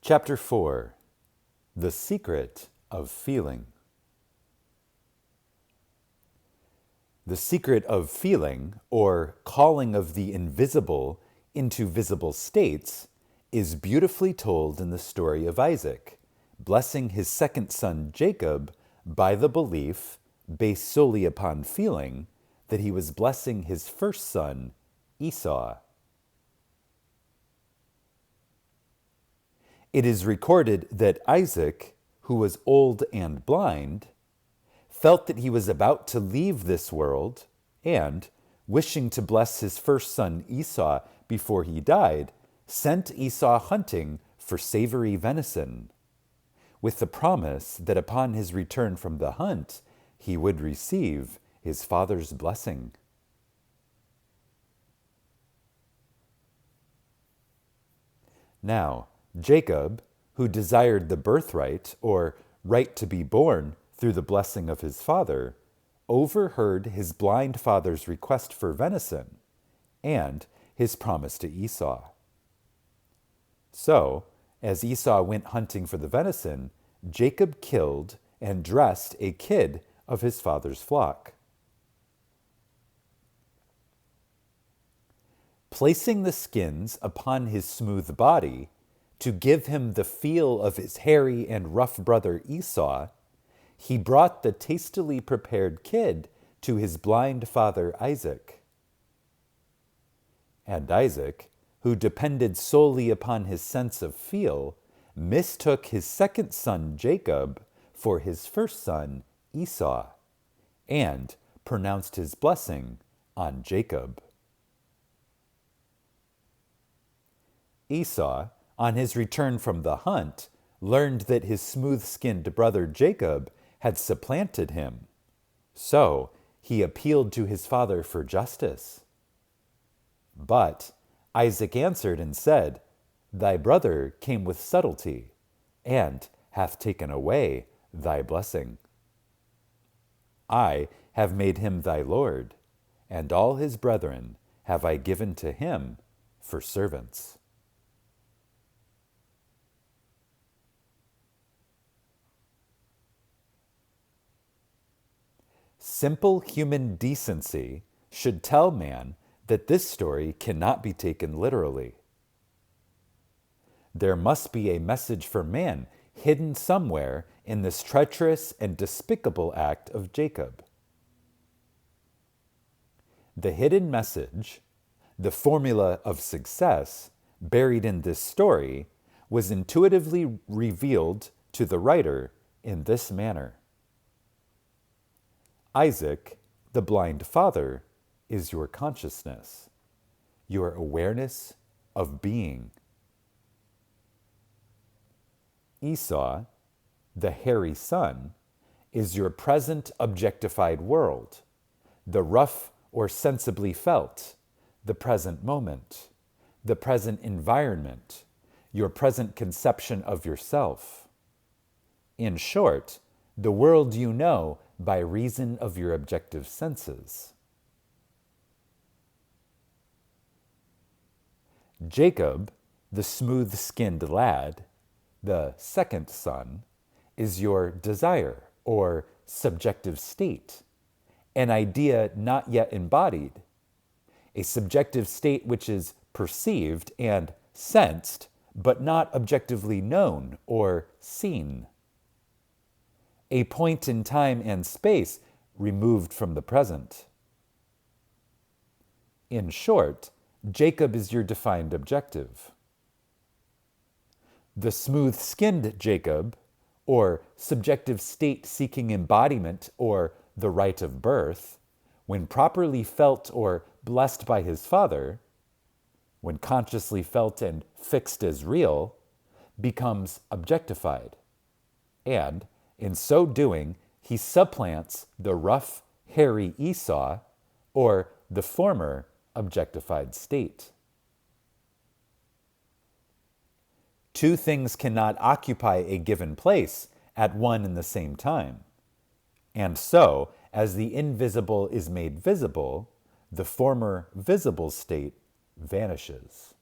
Chapter 4. The Secret of Feeling. The secret of feeling, or calling of the invisible into visible states, is beautifully told in the story of Isaac, blessing his second son Jacob by the belief, based solely upon feeling, that he was blessing his first son Esau. It is recorded that Isaac, who was old and blind, felt that he was about to leave this world and, wishing to bless his first son Esau before he died, sent Esau hunting for savory venison, with the promise that upon his return from the hunt, he would receive his father's blessing. Now, Jacob, who desired the birthright, or right to be born through the blessing of his father, overheard his blind father's request for venison and his promise to Esau. So, as Esau went hunting for the venison, Jacob killed and dressed a kid of his father's flock. Placing the skins upon his smooth body to give him the feel of his hairy and rough brother Esau, he brought the tastily prepared kid to his blind father Isaac. And Isaac, who depended solely upon his sense of feel, mistook his second son Jacob for his first son Esau, and pronounced his blessing on Jacob. Esau, on his return from the hunt, learned that his smooth-skinned brother Jacob had supplanted him. So he appealed to his father for justice. But Isaac answered and said, "Thy brother came with subtlety, and hath taken away thy blessing. I have made him thy lord, and all his brethren have I given to him for servants." Simple human decency should tell man that this story cannot be taken literally. There must be a message for man hidden somewhere in this treacherous and despicable act of Jacob. The hidden message, the formula of success buried in this story, was intuitively revealed to the writer in this manner. Isaac, the blind father, is your consciousness, your awareness of being. Esau, the hairy son, is your present objectified world, the rough or sensibly felt, the present moment, the present environment, your present conception of yourself. In short, the world you know by reason of your objective senses. Jacob, the smooth-skinned lad, the second son, is your desire or subjective state, an idea not yet embodied, a subjective state which is perceived and sensed, but not objectively known or seen. A point in time and space removed from the present. In short, Jacob is your defined objective. The smooth-skinned Jacob, or subjective state-seeking embodiment, or the right of birth, when properly felt or blessed by his father, when consciously felt and fixed as real, becomes objectified, and in so doing, he supplants the rough, hairy Esau, or the former objectified state. Two things cannot occupy a given place at one and the same time. And so, as the invisible is made visible, the former visible state vanishes.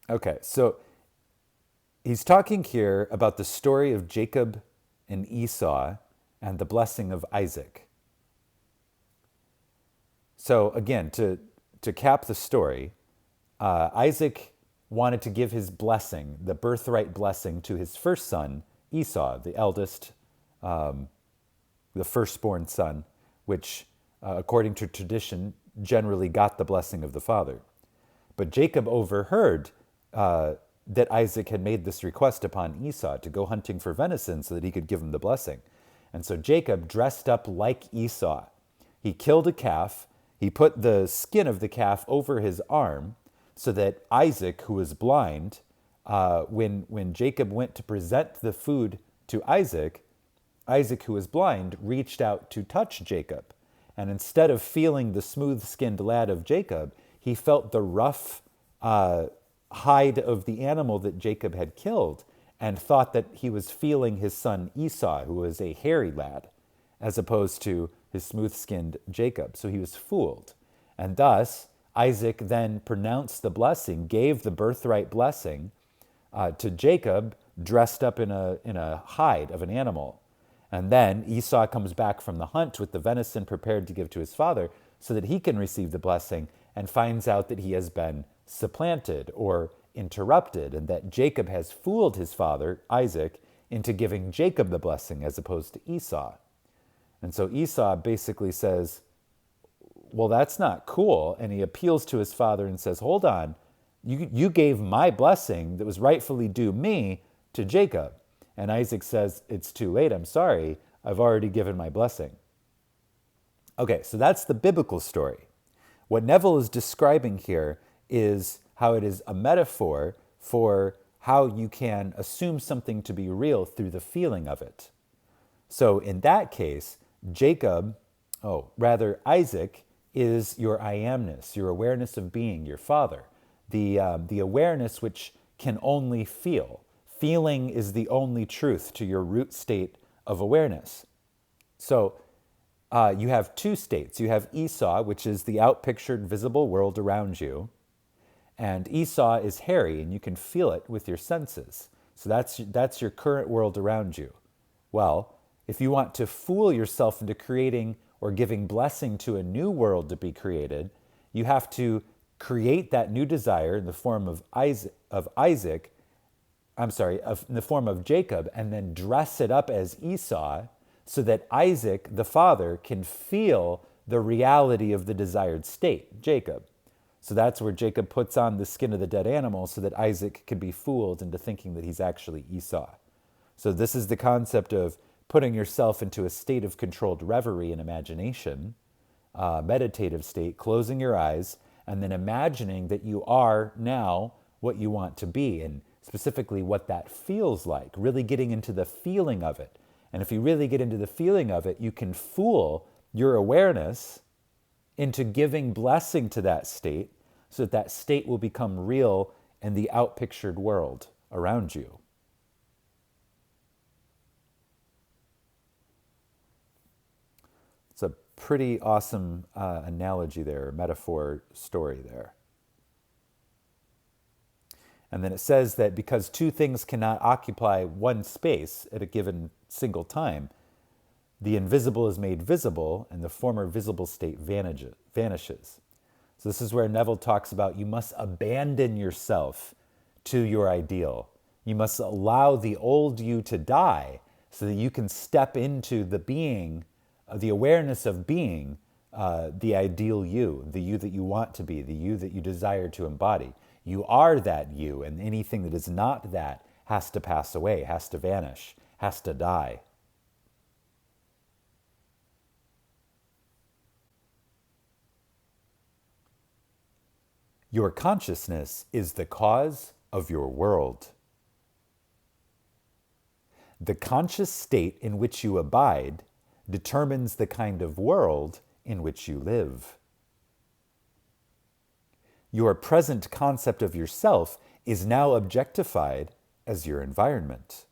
Okay, so he's talking here about the story of Jacob and Esau and the blessing of Isaac. So again, to cap the story, Isaac wanted to give his blessing, the birthright blessing, to his first son, Esau, the eldest, the firstborn son, which, according to tradition, generally got the blessing of the father. But Jacob overheard that Isaac had made this request upon Esau to go hunting for venison so that he could give him the blessing. And so Jacob dressed up like Esau. He killed a calf. He put the skin of the calf over his arm so that Isaac, who was blind, when Jacob went to present the food to Isaac, Isaac, who was blind, reached out to touch Jacob. And instead of feeling the smooth-skinned lad of Jacob, he felt the rough hide of the animal that Jacob had killed and thought that he was feeling his son Esau, who was a hairy lad, as opposed to his smooth-skinned Jacob. So he was fooled. And thus, Isaac then pronounced the blessing, gave the birthright blessing to Jacob, dressed up in a hide of an animal. And then Esau comes back from the hunt with the venison prepared to give to his father so that he can receive the blessing, and finds out that he has been supplanted or interrupted, and that Jacob has fooled his father, Isaac, into giving Jacob the blessing as opposed to Esau. And so Esau basically says, well, that's not cool. And he appeals to his father and says, hold on, you gave my blessing that was rightfully due me to Jacob. And Isaac says, it's too late, I'm sorry, I've already given my blessing. Okay, so that's the biblical story. What Neville is describing here is how it is a metaphor for how you can assume something to be real through the feeling of it. So in that case, Isaac is your I amness, your awareness of being, your father, the awareness which can only feel. Feeling is the only truth to your root state of awareness. So you have two states. You have Esau, which is the outpictured visible world around you. And Esau is hairy, and you can feel it with your senses. So that's your current world around you. Well, if you want to fool yourself into creating or giving blessing to a new world to be created, you have to create that new desire in the form of in the form of Jacob, and then dress it up as Esau so that Isaac, the father, can feel the reality of the desired state, Jacob. So that's where Jacob puts on the skin of the dead animal so that Isaac can be fooled into thinking that he's actually Esau. So this is the concept of putting yourself into a state of controlled reverie and imagination, meditative state, closing your eyes, and then imagining that you are now what you want to be, and specifically what that feels like, really getting into the feeling of it. And if you really get into the feeling of it, you can fool your awareness into giving blessing to that state so that that state will become real in the outpictured world around you. It's a pretty awesome analogy there, metaphor story there. And then it says that because two things cannot occupy one space at a given single time, the invisible is made visible and the former visible state vanishes. So this is where Neville talks about you must abandon yourself to your ideal. You must allow the old you to die so that you can step into the being, the awareness of being, the ideal you, the you that you want to be, the you that you desire to embody. You are that you, and anything that is not that has to pass away, has to vanish, has to die. Your consciousness is the cause of your world. The conscious state in which you abide determines the kind of world in which you live. Your present concept of yourself is now objectified as your environment.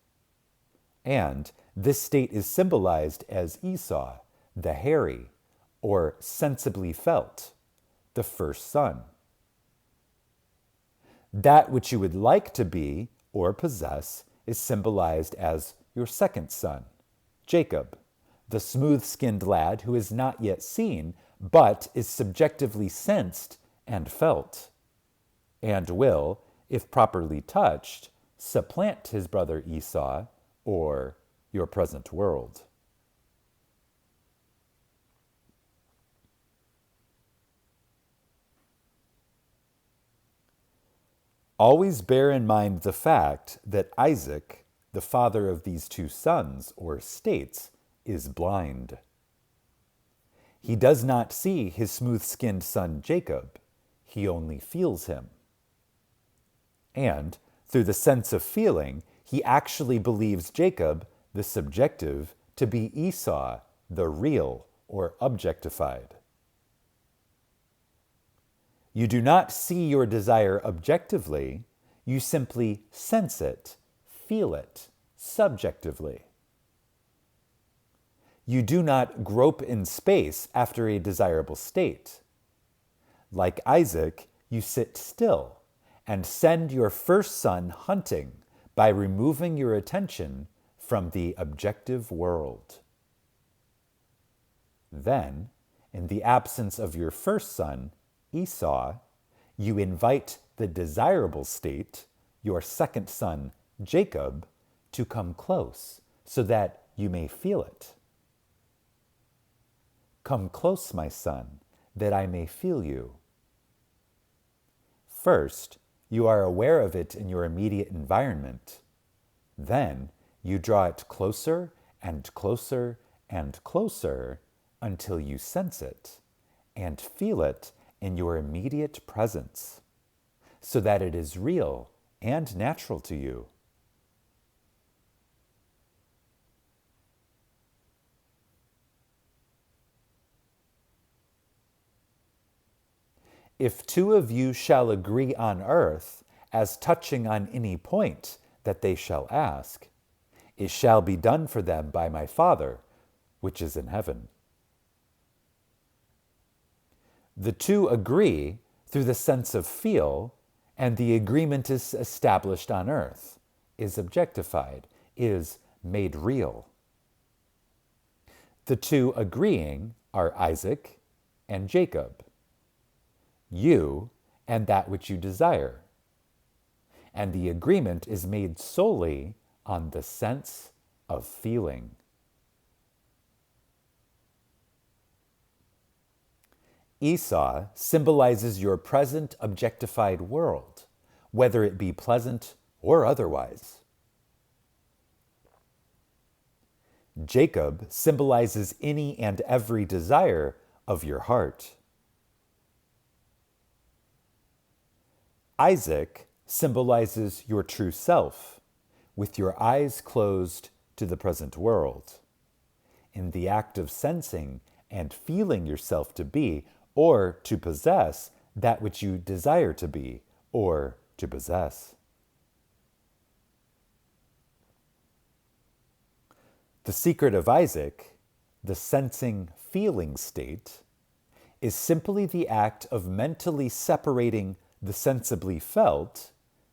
And this state is symbolized as Esau, the hairy, or sensibly felt, the first son. That which you would like to be or possess is symbolized as your second son, Jacob, the smooth-skinned lad who is not yet seen, but is subjectively sensed and felt, and will, if properly touched, supplant his brother Esau or your present world. Always bear in mind the fact that Isaac, the father of these two sons or states, is blind. He does not see his smooth-skinned son Jacob. He only feels him. And through the sense of feeling, he actually believes Jacob, the subjective, to be Esau, the real or objectified. You do not see your desire objectively, you simply sense it, feel it, subjectively. You do not grope in space after a desirable state. Like Isaac, you sit still and send your first son hunting by removing your attention from the objective world. Then, in the absence of your first son, Esau, you invite the desirable state, your second son, Jacob, to come close so that you may feel it. Come close, my son, that I may feel you. First, you are aware of it in your immediate environment. Then, you draw it closer and closer and closer until you sense it and feel it in your immediate presence, so that it is real and natural to you. If two of you shall agree on earth as touching on any point that they shall ask, it shall be done for them by my Father, which is in heaven. The two agree through the sense of feel, and the agreement is established on earth, is objectified, is made real. The two agreeing are Isaac and Jacob, you and that which you desire. And the agreement is made solely on the sense of feeling. Esau symbolizes your present objectified world, whether it be pleasant or otherwise. Jacob symbolizes any and every desire of your heart. Isaac symbolizes your true self, with your eyes closed to the present world. In the act of sensing and feeling yourself to be or to possess that which you desire to be or to possess. The secret of Isaac, the sensing feeling state, is simply the act of mentally separating the sensibly felt,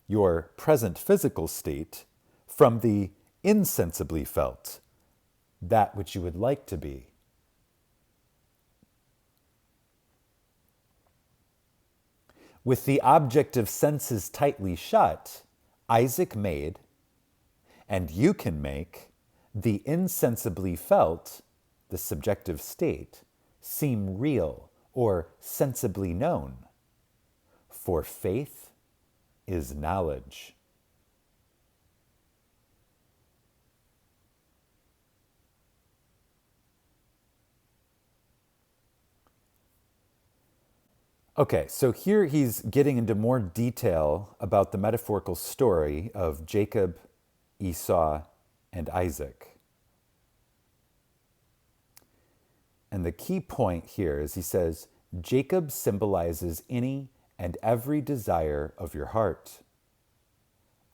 your present physical state, from the insensibly felt, that which you would like to be. With the objective senses tightly shut, Isaac made, and you can make, the insensibly felt, the subjective state, seem real or sensibly known. For faith is knowledge. Okay, so here he's getting into more detail about the metaphorical story of Jacob, Esau, and Isaac. And the key point here is he says, Jacob symbolizes any and every desire of your heart.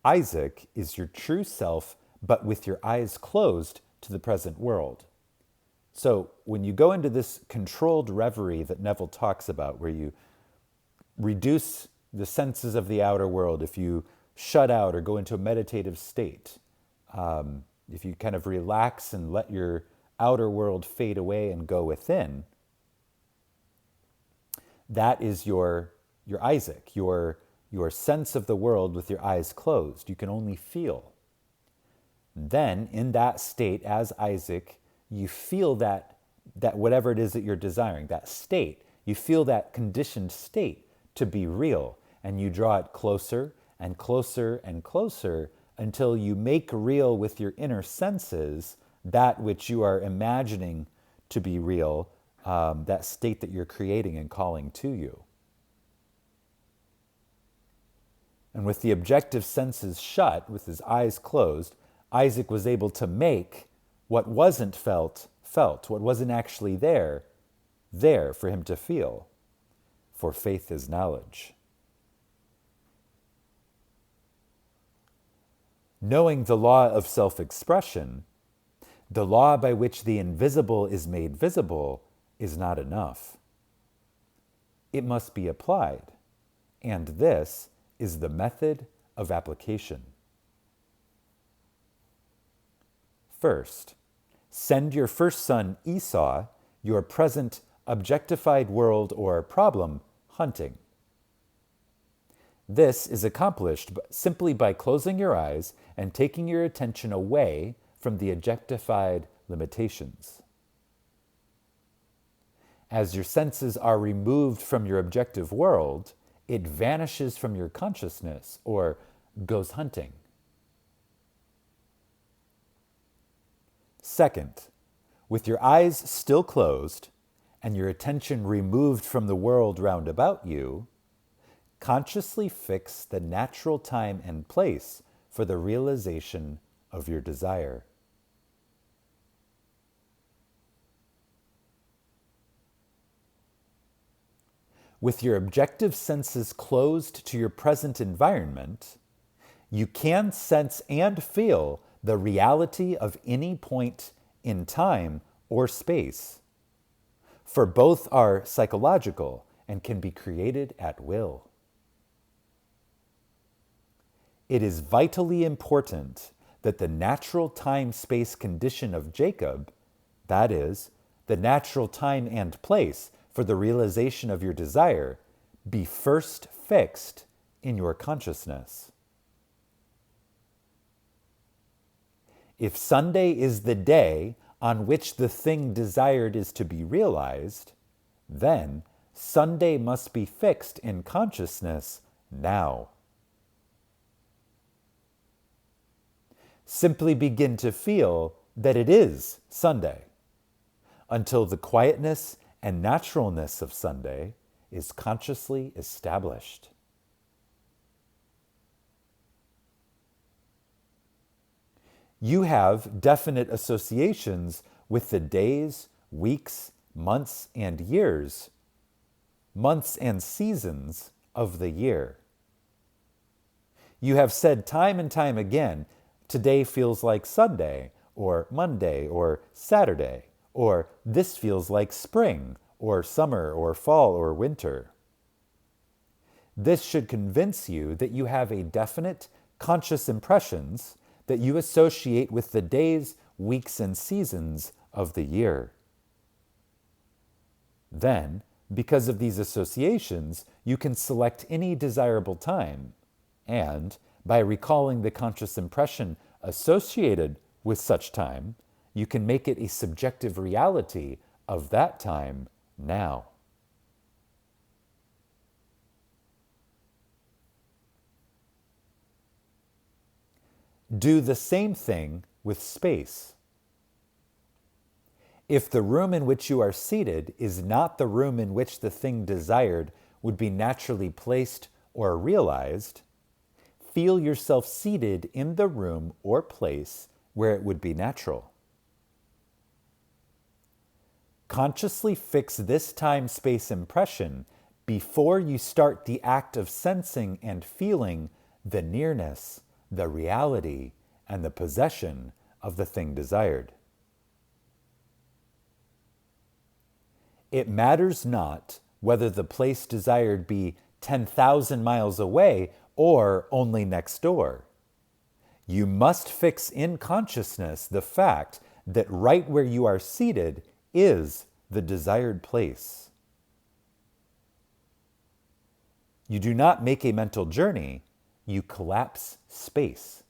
Isaac is your true self, but with your eyes closed to the present world. So when you go into this controlled reverie that Neville talks about, where you reduce the senses of the outer world, if you shut out or go into a meditative state, if you kind of relax and let your outer world fade away and go within, that is your Isaac, your sense of the world with your eyes closed. You can only feel. Then, in that state, as Isaac, you feel that whatever it is that you're desiring, that state, you feel that conditioned state to be real, and you draw it closer and closer and closer until you make real with your inner senses that which you are imagining to be real, that state that you're creating and calling to you. And with the objective senses shut, with his eyes closed, Isaac was able to make what wasn't felt, what wasn't actually there for him to feel. For faith is knowledge. Knowing the law of self-expression, the law by which the invisible is made visible, is not enough. It must be applied, and this is the method of application. First, send your first son Esau, your present objectified world or problem, hunting. This is accomplished simply by closing your eyes and taking your attention away from the objectified limitations. As your senses are removed from your objective world, it vanishes from your consciousness or goes hunting. Second, with your eyes still closed and your attention removed from the world round about you, consciously fix the natural time and place for the realization of your desire. With your objective senses closed to your present environment, you can sense and feel the reality of any point in time or space, for both are psychological and can be created at will. It is vitally important that the natural time-space condition of Jacob, that is, the natural time and place for the realization of your desire, be first fixed in your consciousness. If Sunday is the day on which the thing desired is to be realized, then Sunday must be fixed in consciousness now. Simply begin to feel that it is Sunday until the quietness and naturalness of Sunday is consciously established. You have definite associations with the days, weeks, months, and years, months and seasons of the year. You have said time and time again, today feels like Sunday, or Monday, or Saturday, or this feels like spring, or summer, or fall, or winter. This should convince you that you have a definite conscious impressions that you associate with the days, weeks, and seasons of the year. Then, because of these associations, you can select any desirable time, and by recalling the conscious impression associated with such time, you can make it a subjective reality of that time now. Do the same thing with space. If the room in which you are seated is not the room in which the thing desired would be naturally placed or realized, feel yourself seated in the room or place where it would be natural. Consciously fix this time-space impression before you start the act of sensing and feeling the nearness, the reality, and the possession of the thing desired. It matters not whether the place desired be 10,000 miles away or only next door. You must fix in consciousness the fact that right where you are seated is the desired place. You do not make a mental journey, you collapse space.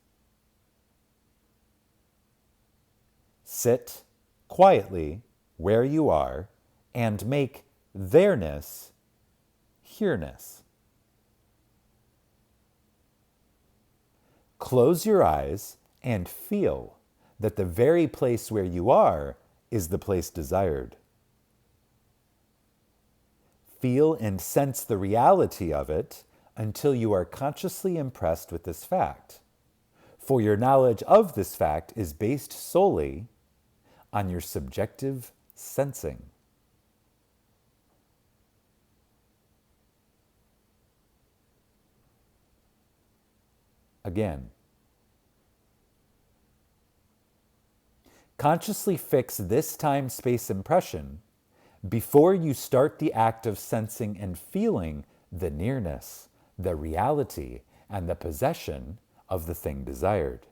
Sit quietly where you are and make there-ness here-ness. Close your eyes and feel that the very place where you are is the place desired. Feel and sense the reality of it until you are consciously impressed with this fact. For your knowledge of this fact is based solely on your subjective sensing. Again, consciously fix this time-space impression before you start the act of sensing and feeling the nearness, the reality, and the possession of the thing desired.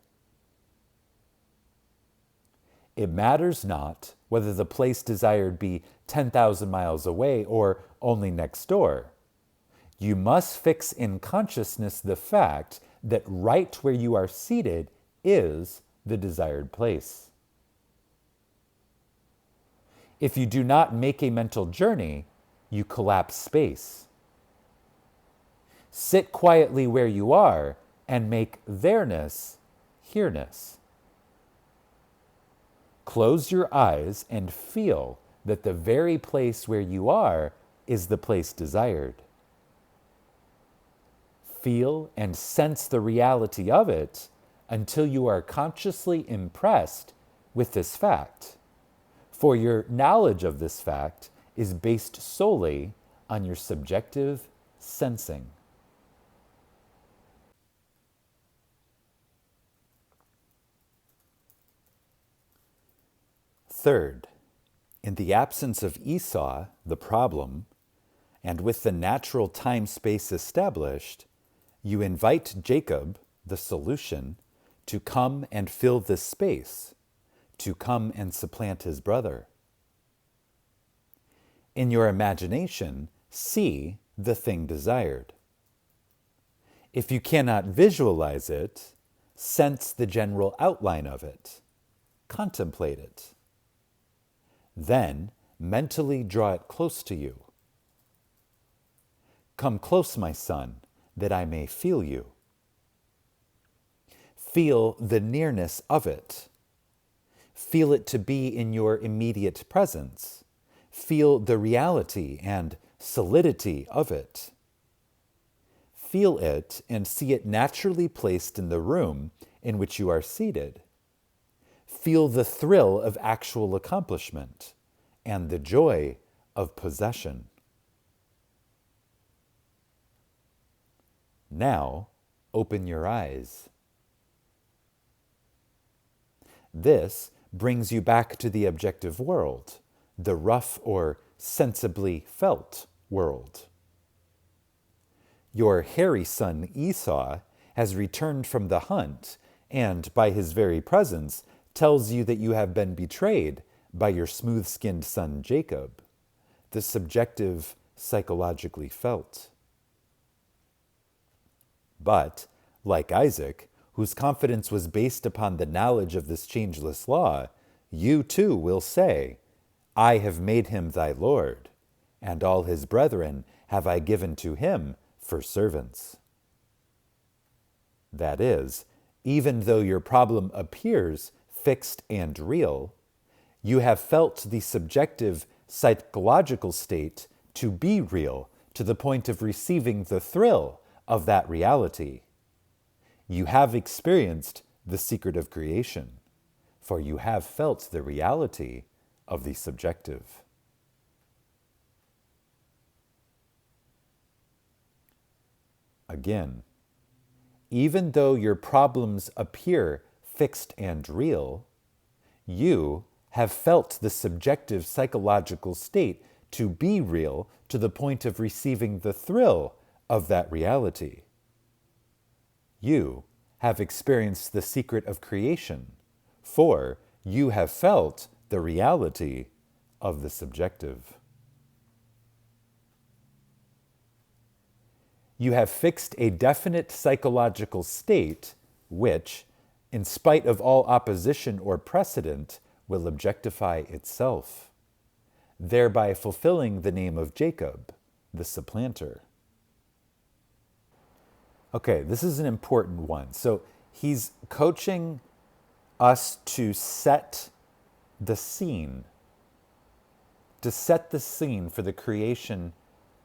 It matters not whether the place desired be 10,000 miles away or only next door. You must fix in consciousness the fact that right where you are seated is the desired place. If you do not make a mental journey, you collapse space. Sit quietly where you are and make there-ness here-ness. Close your eyes and feel that the very place where you are is the place desired. Feel and sense the reality of it until you are consciously impressed with this fact. For your knowledge of this fact is based solely on your subjective sensing. Third, in the absence of Esau, the problem, and with the natural time-space established, you invite Jacob, the solution, to come and fill this space, to come and supplant his brother. In your imagination, see the thing desired. If you cannot visualize it, sense the general outline of it. Contemplate it. Then mentally draw it close to you. Come close, my son, that I may feel you. Feel the nearness of it. Feel it to be in your immediate presence. Feel the reality and solidity of it. Feel it and see it naturally placed in the room in which you are seated. Feel the thrill of actual accomplishment and the joy of possession. Now, open your eyes. This brings you back to the objective world, the rough or sensibly felt world. Your hairy son Esau has returned from the hunt and, by his very presence, tells you that you have been betrayed by your smooth-skinned son Jacob, the subjective, psychologically felt. But, like Isaac, whose confidence was based upon the knowledge of this changeless law, you too will say, I have made him thy Lord, and all his brethren have I given to him for servants. That is, even though your problem appears fixed and real, you have felt the subjective psychological state to be real to the point of receiving the thrill of that reality. You have experienced the secret of creation, for you have felt the reality of the subjective. Again, even though your problems appear fixed and real, you have felt the subjective psychological state to be real to the point of receiving the thrill of that reality. You have experienced the secret of creation, for you have felt the reality of the subjective. You have fixed a definite psychological state which, in spite of all opposition or precedent, will objectify itself, thereby fulfilling the name of Jacob, the supplanter. Okay, this is an important one. So he's coaching us to set the scene, for the creation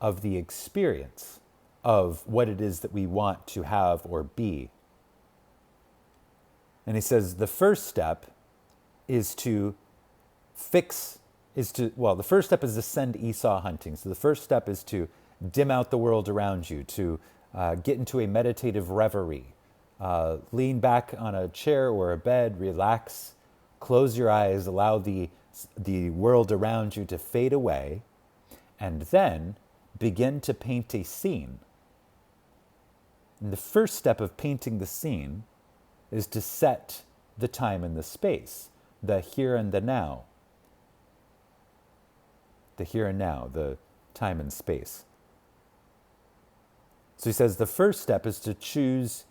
of the experience of what it is that we want to have or be. And he says the first step is the first step is to send Esau hunting. So the first step is to dim out the world around you, to get into a meditative reverie. Lean back on a chair or a bed, relax, close your eyes, allow the world around you to fade away, and then begin to paint a scene. And the first step of painting the scene is to set the time and the space, the here and the now. The here and now, the time and space. So he says the first step is to choose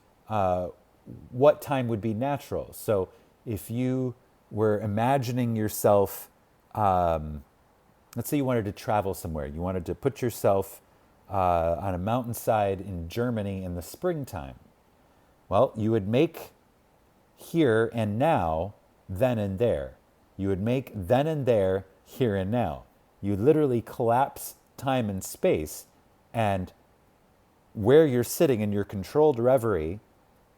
what time would be natural. So if you were imagining yourself, let's say you wanted to travel somewhere, you wanted to put yourself on a mountainside in Germany in the springtime. Well, you would make here and now, then and there. You would make then and there, here and now. You literally collapse time and space, and where you're sitting in your controlled reverie,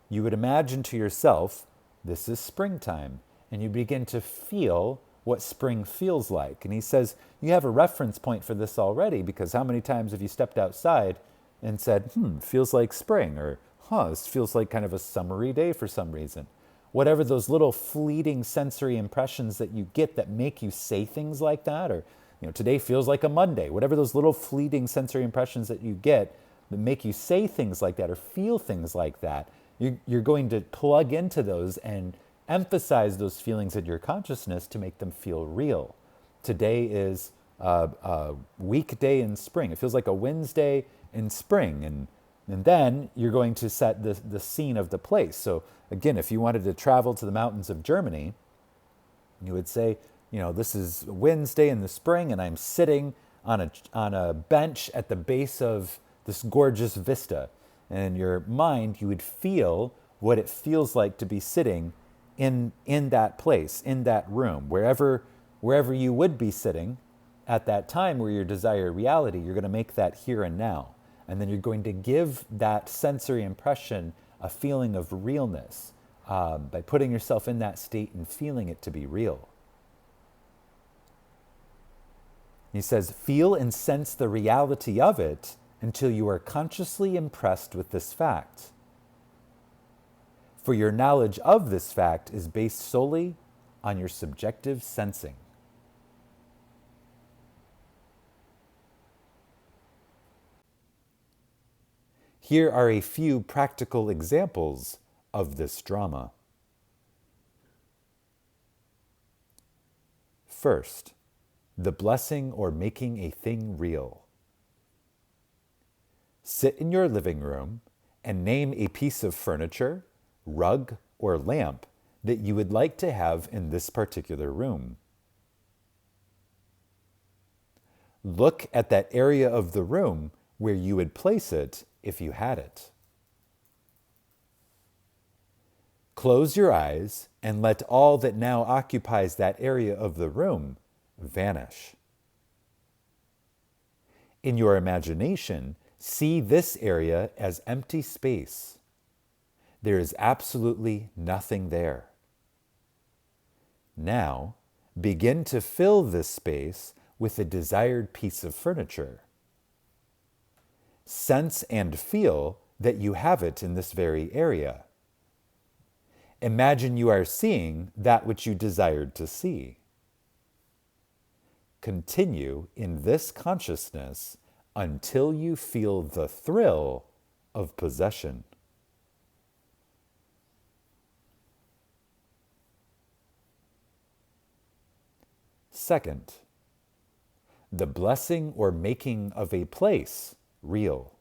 you would imagine to yourself, this is springtime, and you begin to feel what spring feels like. And he says, you have a reference point for this already, because how many times have you stepped outside and said, feels like spring, or this feels like kind of a summery day for some reason. Whatever those little fleeting sensory impressions that you get that make you say things like that, or today feels like a Monday, whatever those little fleeting sensory impressions that you get that make you say things like that or feel things like that, you're going to plug into those and emphasize those feelings in your consciousness to make them feel real. Today is a weekday in spring. It feels like a Wednesday in spring. And then you're going to set the scene of the place. So again, if you wanted to travel to the mountains of Germany, you would say, this is Wednesday in the spring, and I'm sitting on a bench at the base of this gorgeous vista. And in your mind, you would feel what it feels like to be sitting in that place, in that room, wherever you would be sitting at that time where your desired reality, you're going to make that here and now. And then you're going to give that sensory impression a feeling of realness by putting yourself in that state and feeling it to be real. He says, feel and sense the reality of it until you are consciously impressed with this fact. For your knowledge of this fact is based solely on your subjective sensing. Here are a few practical examples of this drama. First, the blessing or making a thing real. Sit in your living room and name a piece of furniture, rug, or lamp that you would like to have in this particular room. Look at that area of the room where you would place it if you had it. Close your eyes and let all that now occupies that area of the room vanish. In your imagination, see this area as empty space. There is absolutely nothing there. Now, begin to fill this space with a desired piece of furniture. Sense and feel that you have it in this very area. Imagine you are seeing that which you desired to see. Continue in this consciousness until you feel the thrill of possession. Second, the blessing or making of a place real.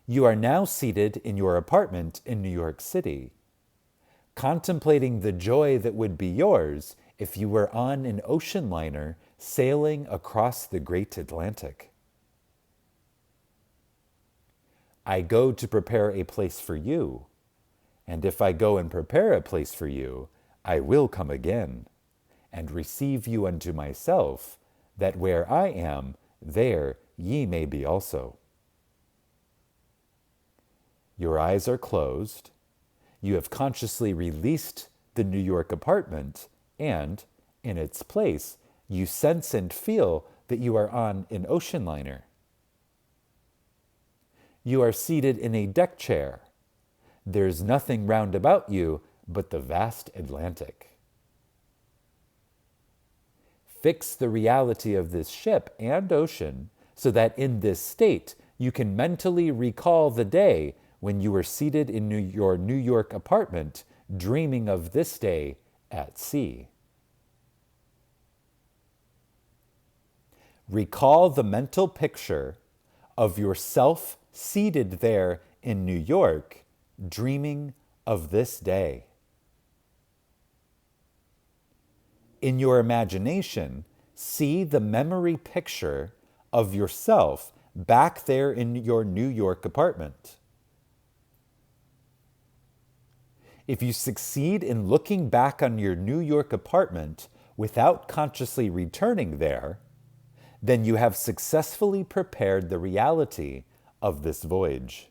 You are now seated in your apartment in New York City, contemplating the joy that would be yours if you were on an ocean liner sailing across the great Atlantic. I go to prepare a place for you, and if I go and prepare a place for you, I will come again, and receive you unto myself, that where I am, there ye may be also. Your eyes are closed. You have consciously released the New York apartment, and, in its place, you sense and feel that you are on an ocean liner. You are seated in a deck chair. There's nothing round about you but the vast Atlantic. Fix the reality of this ship and ocean so that in this state you can mentally recall the day when you were seated in your New York apartment dreaming of this day at sea. Recall the mental picture of yourself seated there in New York dreaming of this day. In your imagination, see the memory picture of yourself back there in your New York apartment. If you succeed in looking back on your New York apartment without consciously returning there, then you have successfully prepared the reality of this voyage.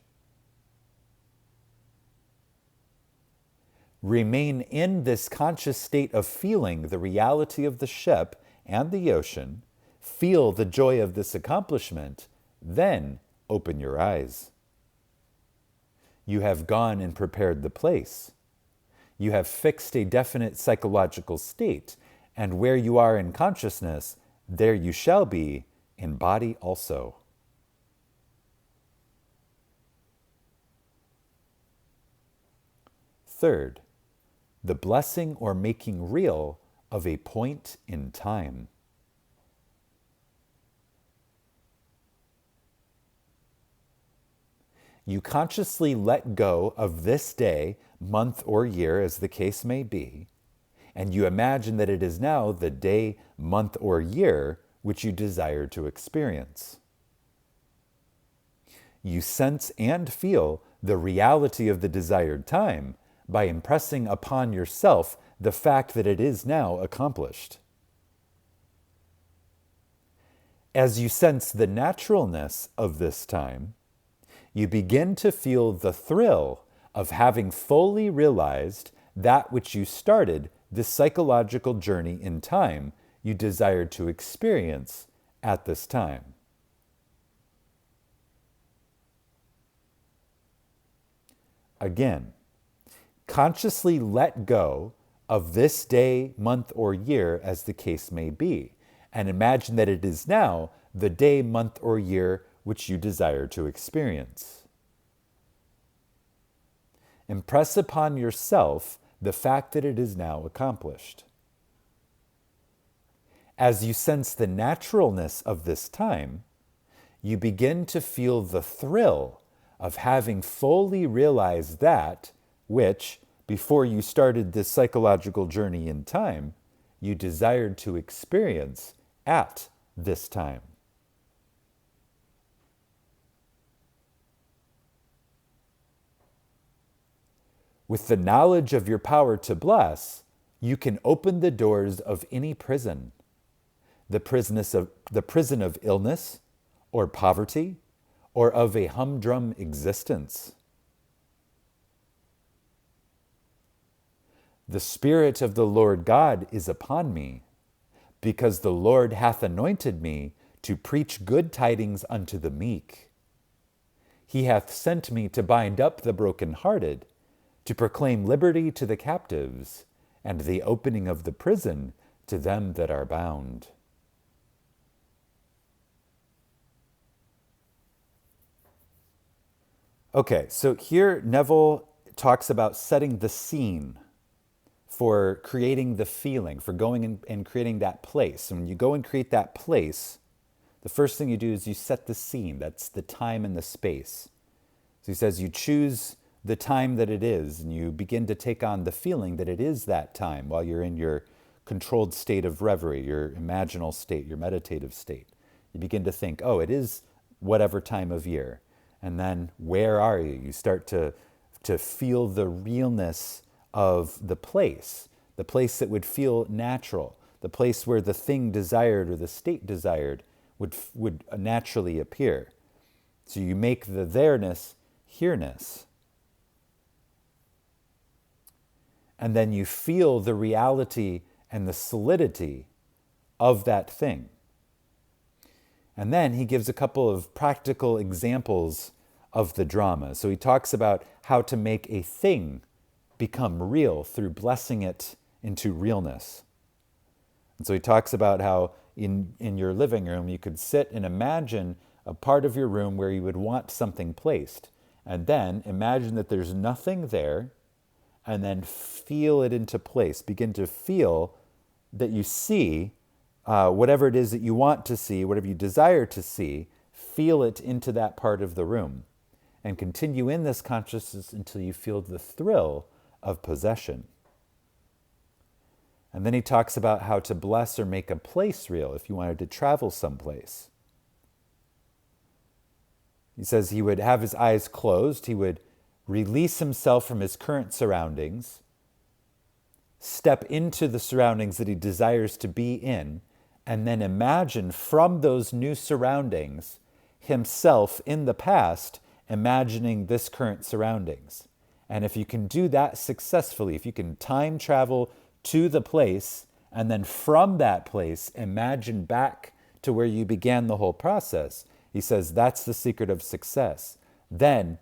Remain in this conscious state of feeling the reality of the ship and the ocean, feel the joy of this accomplishment, then open your eyes. You have gone and prepared the place. You have fixed a definite psychological state, and where you are in consciousness, there you shall be in body also. Third, the blessing or making real of a point in time. You consciously let go of this day, month, or year, as the case may be, and you imagine that it is now the day, month, or year which you desire to experience. You sense and feel the reality of the desired time by impressing upon yourself the fact that it is now accomplished. As you sense the naturalness of this time, you begin to feel the thrill of having fully realized that which you started this psychological journey in time you desired to experience at this time. Again, consciously let go of this day, month, or year as the case may be, and imagine that it is now the day, month, or year which you desire to experience. Impress upon yourself the fact that it is now accomplished. As you sense the naturalness of this time, you begin to feel the thrill of having fully realized that which, before you started this psychological journey in time, you desired to experience at this time. With the knowledge of your power to bless, you can open the doors of any prison, the prison of illness, or poverty, or of a humdrum existence. The Spirit of the Lord God is upon me, because the Lord hath anointed me to preach good tidings unto the meek. He hath sent me to bind up the brokenhearted, to proclaim liberty to the captives, and the opening of the prison to them that are bound. Okay, so here Neville talks about setting the scene for creating the feeling, for going and creating that place. And when you go and create that place, the first thing you do is you set the scene. That's the time and the space. So he says you choose the time that it is, and you begin to take on the feeling that it is that time while you're in your controlled state of reverie, your imaginal state, your meditative state. You begin to think, oh, it is whatever time of year. And then where are you? You start to feel the realness of the place that would feel natural, the place where the thing desired or the state desired would naturally appear. So you make the there-ness here-ness. And then you feel the reality and the solidity of that thing. And then he gives a couple of practical examples of the drama. So he talks about how to make a thing become real through blessing it into realness. And so he talks about how in your living room you could sit and imagine a part of your room where you would want something placed. And then imagine that there's nothing there, and then feel it into place. Begin to feel that you see whatever it is that you want to see, whatever you desire to see, feel it into that part of the room. And continue in this consciousness until you feel the thrill of possession. And then he talks about how to bless or make a place real if you wanted to travel someplace. He says he would have his eyes closed, he would release himself from his current surroundings, step into the surroundings that he desires to be in, and then imagine from those new surroundings himself in the past imagining this current surroundings. And if you can do that successfully, if you can time travel to the place and then from that place imagine back to where you began the whole process, he says that's the secret of success. Then